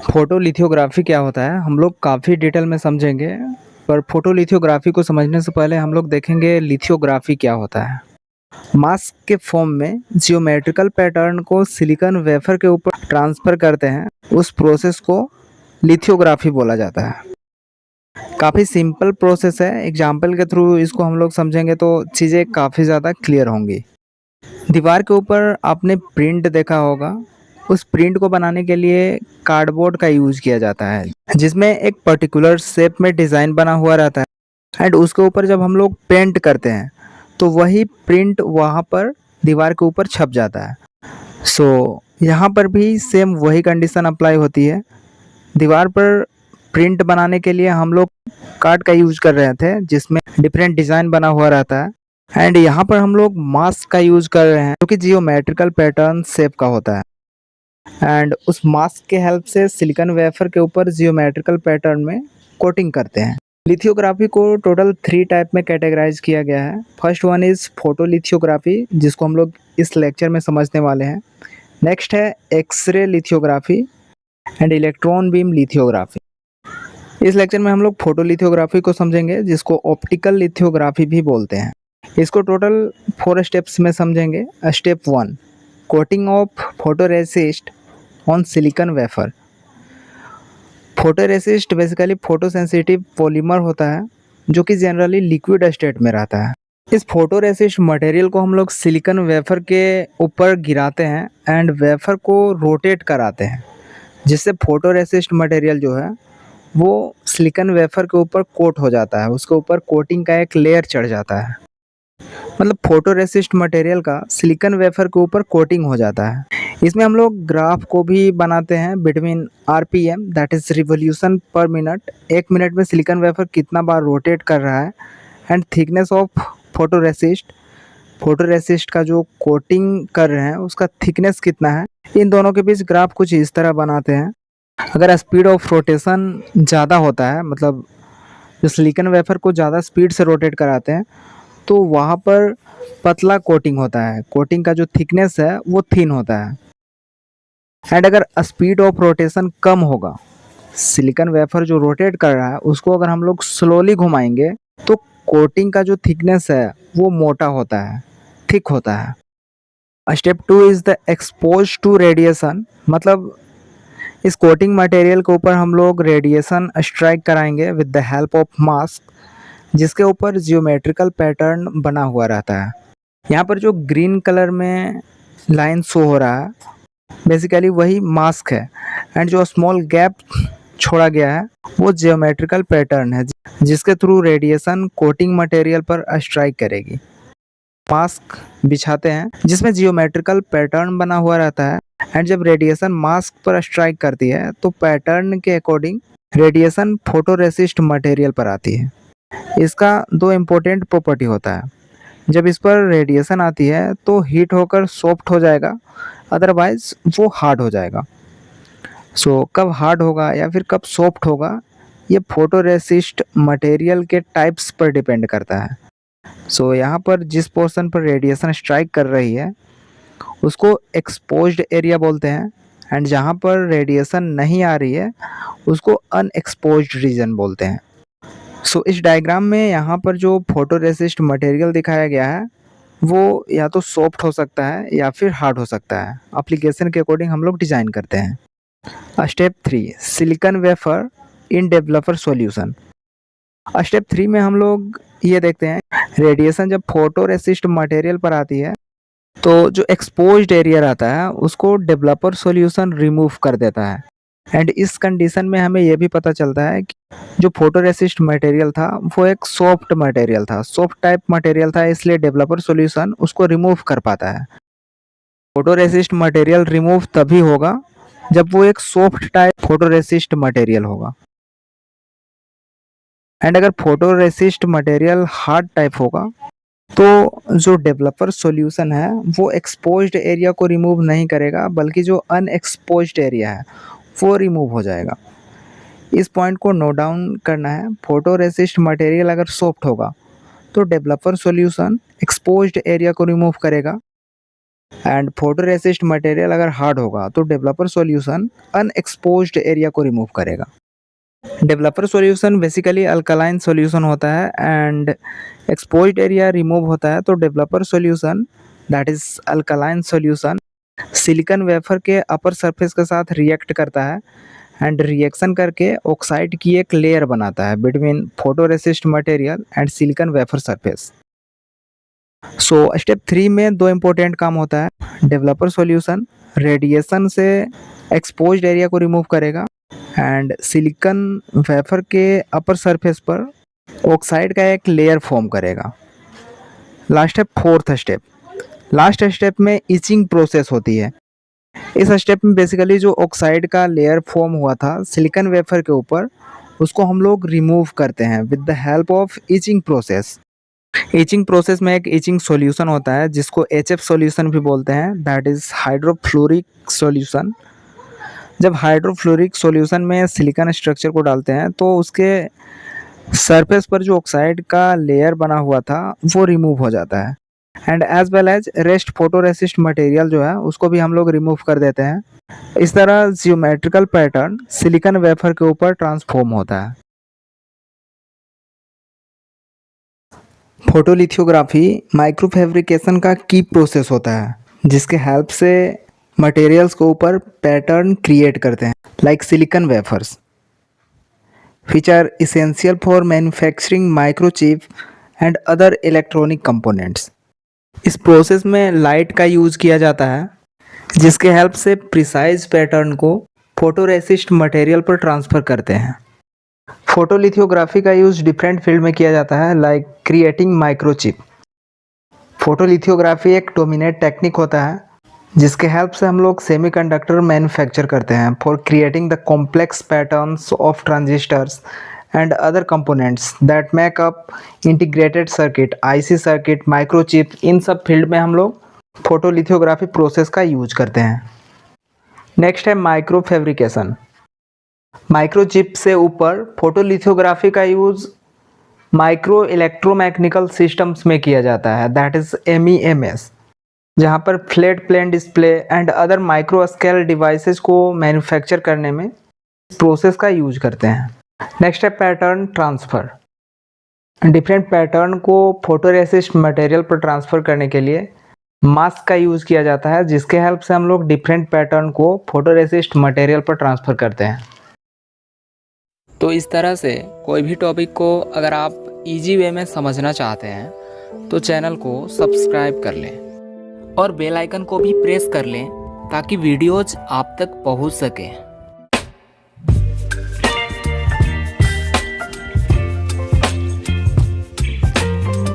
Photolithography क्या होता है हम लोग काफ़ी डिटेल में समझेंगे। पर फोटोलिथोग्राफी को समझने से पहले हम लोग देखेंगे लिथोग्राफी क्या होता है। मास्क के फॉर्म में जियोमेट्रिकल पैटर्न को सिलिकॉन वेफर के ऊपर ट्रांसफर करते हैं, उस प्रोसेस को लिथोग्राफी बोला जाता है। काफ़ी सिंपल प्रोसेस है, एग्जाम्पल के थ्रू इसको हम लोग समझेंगे तो चीज़ें काफ़ी ज़्यादा क्लियर होंगी। दीवार के ऊपर आपने प्रिंट देखा होगा, उस प्रिंट को बनाने के लिए कार्डबोर्ड का यूज़ किया जाता है, जिसमें एक पर्टिकुलर शेप में डिज़ाइन बना हुआ रहता है एंड उसके ऊपर जब हम लोग पेंट करते हैं तो वही प्रिंट वहाँ पर दीवार के ऊपर छप जाता है। यहाँ पर भी सेम वही कंडीशन अप्लाई होती है। दीवार पर प्रिंट बनाने के लिए हम लोग कार्ड का यूज़ कर रहे थे, जिसमें डिफरेंट डिज़ाइन बना हुआ रहता है एंड यहाँ पर हम लोग मास्क का यूज़ कर रहे हैं जो कि जियोमेट्रिकल पैटर्न शेप का होता है एंड उस मास्क के हेल्प से सिलिकॉन वेफर के ऊपर जियोमेट्रिकल पैटर्न में कोटिंग करते हैं। लिथोग्राफी को टोटल 3 टाइप में कैटेगराइज किया गया है। फर्स्ट वन इज़ फोटोलिथोग्राफी, जिसको हम लोग इस लेक्चर में समझने वाले हैं। नेक्स्ट है X ray lithography and electron beam lithography. इस लेक्चर में हम लोग फोटोलिथोग्राफी को समझेंगे, जिसको ऑप्टिकल लिथोग्राफी भी बोलते हैं। इसको टोटल 4 स्टेप्स में समझेंगे। Step 1, coating of photoresist on silicon wafer. Photoresist basically photosensitive polymer होता है जो कि जनरली लिक्विड स्टेट में रहता है। इस फोटोरेसिस्ट मटेरियल को हम लोग सिलिकॉन वेफर के ऊपर गिराते हैं एंड वेफर को रोटेट कराते हैं, जिससे फोटोरेसिस्ट मटेरियल जो है वो सिलिकॉन वेफर के ऊपर कोट हो जाता है, उसके ऊपर कोटिंग का एक लेयर चढ़ जाता है। मतलब फोटोरेसिस्ट मटेरियल का सिलिकॉन वेफर के ऊपर कोटिंग हो जाता है। इसमें हम लोग ग्राफ को भी बनाते हैं between RPM, that is revolution per minute. 1 minute में सिलिकॉन वेफर कितना बार रोटेट कर रहा है and thickness of photoresist, photoresist का जो कोटिंग कर रहे हैं उसका थिकनेस कितना है। इन दोनों के बीच ग्राफ कुछ इस तरह बनाते हैं। अगर स्पीड ऑफ रोटेशन ज़्यादा होता है, मतलब जो सिलिकॉन वेफर को ज़्यादा स्पीड से रोटेट कराते हैं, तो वहाँ पर पतला कोटिंग होता है, कोटिंग का जो थिकनेस है वो थिन होता है। एंड अगर स्पीड ऑफ रोटेशन कम होगा, सिलिकॉन वेफर जो रोटेट कर रहा है उसको अगर हम लोग स्लोली घुमाएंगे तो कोटिंग का जो थिकनेस है वो मोटा होता है, थिक होता है। Step 2 is the expose to radiation. मतलब इस कोटिंग मटेरियल के ऊपर हम लोग रेडिएशन स्ट्राइक कराएंगे with the help of mask, जिसके ऊपर जियोमेट्रिकल पैटर्न बना हुआ रहता है। यहाँ पर जो ग्रीन कलर में लाइन शो हो रहा है बेसिकली वही मास्क है एंड जो स्मॉल गैप छोड़ा गया है वो जियोमेट्रिकल पैटर्न है, जिसके थ्रू रेडिएशन कोटिंग मटेरियल पर स्ट्राइक करेगी। मास्क बिछाते हैं जिसमें जियोमेट्रिकल पैटर्न बना हुआ रहता है एंड जब रेडिएशन मास्क पर स्ट्राइक करती है तो पैटर्न के अकॉर्डिंग रेडिएशन फोटोरेसिस्ट मटेरियल पर आती है। इसका 2 इम्पोर्टेंट प्रॉपर्टी होता है। जब इस पर रेडिएशन आती है तो हीट होकर सॉफ्ट हो जाएगा, अदरवाइज वो हार्ड हो जाएगा। कब हार्ड होगा या फिर कब सॉफ्ट होगा, ये फोटोरेसिस्ट मटेरियल के टाइप्स पर डिपेंड करता है। यहाँ पर जिस पोर्शन पर रेडिएशन स्ट्राइक कर रही है उसको एक्सपोज्ड एरिया बोलते हैं एंड जहाँ पर रेडिएशन नहीं आ रही है उसको अनएक्सपोज्ड रीजन बोलते हैं। इस डायग्राम में यहाँ पर जो फोटोरेसिस्ट मटेरियल दिखाया गया है वो या तो सॉफ्ट हो सकता है या फिर हार्ड हो सकता है। एप्लीकेशन के अकॉर्डिंग हम लोग डिज़ाइन करते हैं। स्टेप 3, सिलिकॉन वेफर इन डेवलपर सॉल्यूशन। स्टेप 3 में हम लोग ये देखते हैं, रेडिएशन जब फोटोरेसिस्ट मटेरियल पर आती है तो जो एक्सपोज्ड एरिया रहता है उसको डेवलपर सॉल्यूशन रिमूव कर देता है एंड इस कंडीशन में हमें यह भी पता चलता है कि जो फोटोरेसिस्ट मटेरियल था वो एक सॉफ्ट मटेरियल था, सॉफ्ट टाइप मटेरियल था, इसलिए डेवलपर सॉल्यूशन उसको रिमूव कर पाता है। फोटोरेसिस्ट मटेरियल रिमूव तभी होगा जब वो एक सॉफ्ट टाइप फोटोरेसिस्ट मटेरियल होगा एंड अगर फोटोरेसिस्ट मटेरियल हार्ड टाइप होगा तो जो डेवलपर सॉल्यूशन है वो एक्सपोज्ड एरिया को रिमूव नहीं करेगा, बल्कि जो अनएक्सपोज्ड एरिया है वो रिमूव हो जाएगा। इस पॉइंट को नोट डाउन करना है। फोटोरेसिस्ट मटेरियल अगर सॉफ्ट होगा तो डेवलपर सॉल्यूशन एक्सपोज्ड एरिया को रिमूव करेगा एंड फोटो रेसिस्ट मटेरियल अगर हार्ड होगा तो डेवलपर सॉल्यूशन अनएक्सपोज्ड एरिया को रिमूव करेगा। Developer solution basically alkaline solution होता है एंड एक्सपोज्ड एरिया रिमूव होता है। तो developer solution that is alkaline solution silicon wafer के अपर सरफेस के साथ रिएक्ट करता है एंड रिएक्शन करके ऑक्साइड की एक लेयर बनाता है between photoresist material and silicon wafer surface. So step 3 में दो इम्पोर्टेंट काम होता है। डेवलपर सॉल्यूशन रेडिएशन से एक्सपोज्ड एरिया को रिमूव करेगा एंड सिलिकॉन वेफर के अपर सरफेस पर ऑक्साइड का एक लेयर फॉर्म करेगा। लास्ट है फोर्थ स्टेप। लास्ट स्टेप में इचिंग प्रोसेस होती है। इस स्टेप में बेसिकली जो ऑक्साइड का लेयर फॉर्म हुआ था सिलिकॉन वेफर के ऊपर, उसको हम लोग रिमूव करते हैं with the help of etching process. Etching process में एक इचिंग सॉल्यूशन होता है जिसको HF सॉल्यूशन भी बोलते हैं, दैट इज हाइड्रोफ्लोरिक सॉल्यूशन। जब हाइड्रोफ्लोरिक सॉल्यूशन में सिलिकॉन स्ट्रक्चर को डालते हैं तो उसके सरफेस पर जो ऑक्साइड का लेयर बना हुआ था वो रिमूव हो जाता है and as well as rest photoresist material जो है उसको भी हम लोग रिमूव कर देते हैं। इस तरह जियोमेट्रिकल पैटर्न सिलिकॉन वेफर के ऊपर ट्रांसफॉर्म होता है। फोटोलिथोग्राफी माइक्रो फैब्रिकेशन का की प्रोसेस होता है जिसके हेल्प से मटेरियल्स के ऊपर पैटर्न क्रिएट करते हैं like silicon wafers which are essential for manufacturing microchip and other electronic components। इस प्रोसेस में लाइट का यूज़ किया जाता है जिसके हेल्प से प्रिसाइज पैटर्न को फोटोरेसिस्ट मटेरियल पर ट्रांसफ़र करते हैं। फोटोलिथोग्राफी का यूज़ डिफरेंट फील्ड में किया जाता है लाइक क्रिएटिंग माइक्रोचिप। फोटोलिथोग्राफी एक डोमिनेट टेक्निक होता है जिसके हेल्प से हम लोग सेमीकंडक्टर मैन्युफैक्चर करते हैं for creating the complex patterns of transistors and other components that make up integrated circuit, IC circuit, microchip. इन सब फील्ड में हम लोग फोटोलिथोग्राफी प्रोसेस का यूज करते हैं। नेक्स्ट है माइक्रो फैब्रिकेशन। माइक्रोचिप से ऊपर फोटोलिथोग्राफी का यूज माइक्रो इलेक्ट्रोमैकेनिकल सिस्टम्स में किया जाता है, दैट इज MEMS, जहाँ पर flat plane display and other micro scale devices को मैन्युफैक्चर करने में इस प्रोसेस का यूज करते हैं। नेक्स्ट है पैटर्न ट्रांसफ़र। डिफरेंट पैटर्न को फोटोरेसिस्ट मटेरियल पर ट्रांसफ़र करने के लिए मास्क का यूज़ किया जाता है जिसके हेल्प से हम लोग डिफरेंट पैटर्न को फोटोरेसिस्ट मटेरियल पर ट्रांसफ़र करते हैं। तो इस तरह से कोई भी टॉपिक को अगर आप इजी वे में समझना चाहते हैं तो चैनल को सब्सक्राइब कर लें और बेल आइकन को भी प्रेस कर लें ताकि वीडियोज आप तक पहुंच सकें।